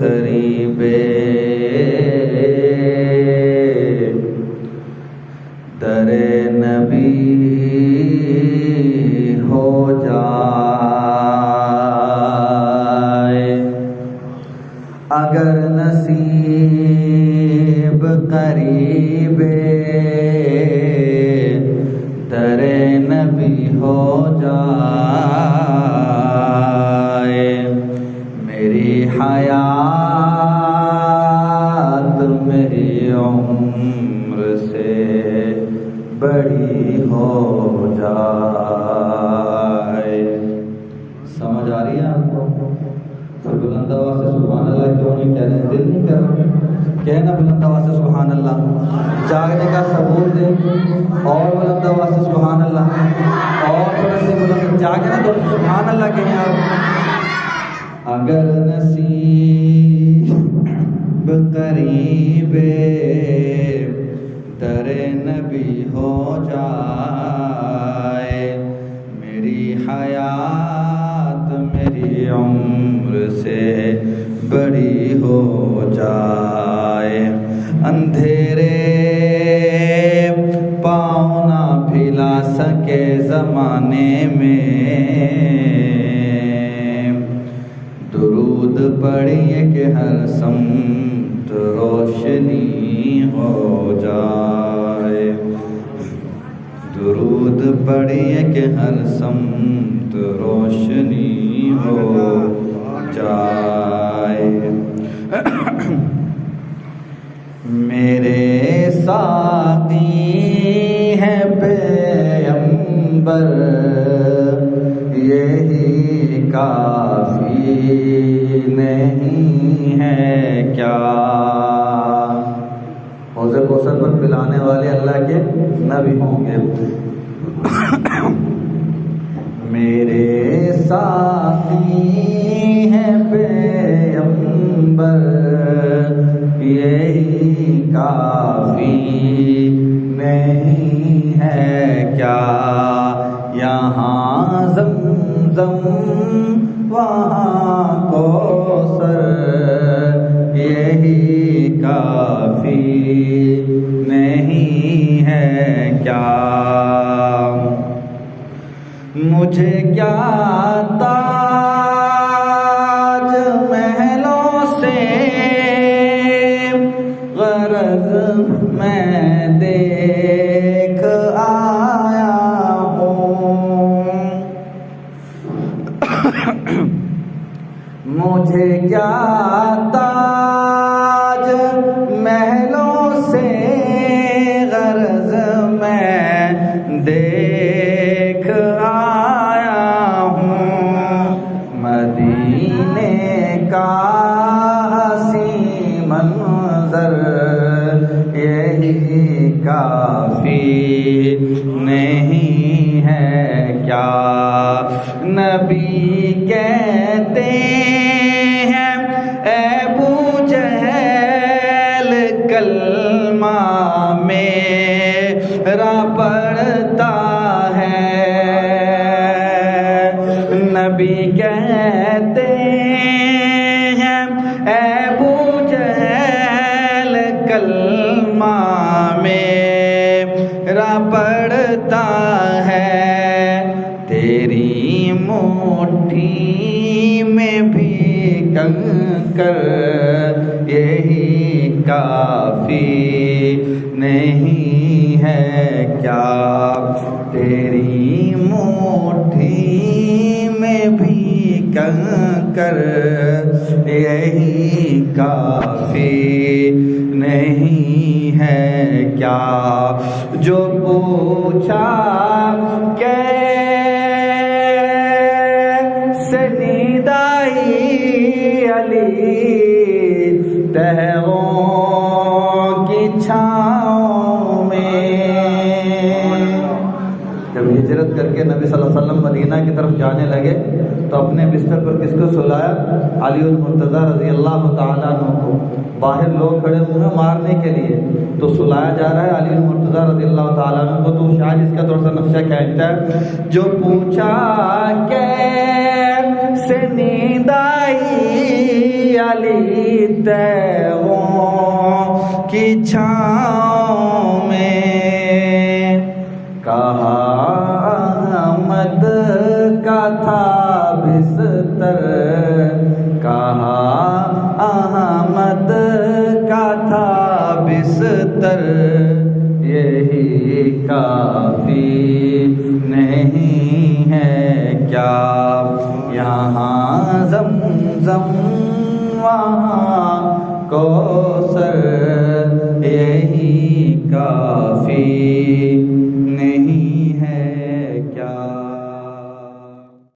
करीब दरे नबी हो जाए, अगर नसीब करीबे दरे नबी हो जाए, मेरी हयात मेरी उम्र से बड़ी हो जाए। समझ आ रही है आपको? फिर बुलंद आवाज़ से सुभान अल्लाह क्यों नहीं कह रहे? दिल नहीं कर रहे? कहना बुलंद आवाज़ से सुभान अल्लाह, जागने का सबूत दे और बुलंद आवाज़ से सुभान अल्लाह, और थोड़ा सी बुलंद जागे ना तो सुभान अल्लाह कहें आप। अगर नसीब करीबे दरे नबी हो जाए, मेरी हयात मेरी उम्र से बड़ी हो जाए, अंधेरे पाँव ना भिला सके ज़माने में, दुरूद पढ़िए कि हर समत रोशनी हो जाए, दुरूद पढ़िए कि हर समत रोशनी हो जाए। मेरे साक़ी हैं पैगंबर यही काफ़ी नहीं है क्या? हौज़ कौसर पर पिलाने वाले अल्लाह के नबी होंगे। मेरे साथी हैं पैगंबर यही काफ़ी नहीं है क्या? यहाँ ज़मज़म वहाँ कौसर यही काफ़ी नहीं है क्या? मुझे क्या ताज महलों से ग़रज़ मैं देख आया हूँ, मुझे क्या ताज महलों से ग़रज़ मैं देख आया हूँ, मदीने का हसी मंज़र यही काफ़ी नहीं है क्या? नबी कहते हैं अबू जहल कलमा मेरा पढ़ता है, नबी कहते हैं अबू जहल कलमा मेरा पढ़ता है, तेरी मुट्ठी में भी कंकर यही काफ़ी नहीं है क्या? तेरी मुट्ठी में भी कंकर यही काफ़ी नहीं है क्या? जो पूछा कैसे नींद आई अली तहरों की छाँव में, जब हिजरत करके के नबी सल्लल्लाहु अलैहि वसल्लम मदीना की तरफ जाने लगे तो अपने बिस्तर पर किसको सुलाया? अली मुर्तज़ा रज़ी अल्लाह ताला अन्हु को। बाहर लोग खड़े हुए हैं मारने के लिए, तो सुलाया जा रहा है अली मुर्तज़ा रज़ी अल्लाह ताला अन्हु को। तो शायद इसका थोड़ा सा नक्शा कहता है, जो पूछा कैसे नींद आई अली तैगों की छाँव में, कहा अहमद का था बिस्तर, कहा अहमद का था बिस्तर, यही काफी नहीं है क्या? यहाँ ज़मज़म वहाँ कौसर, यही काफी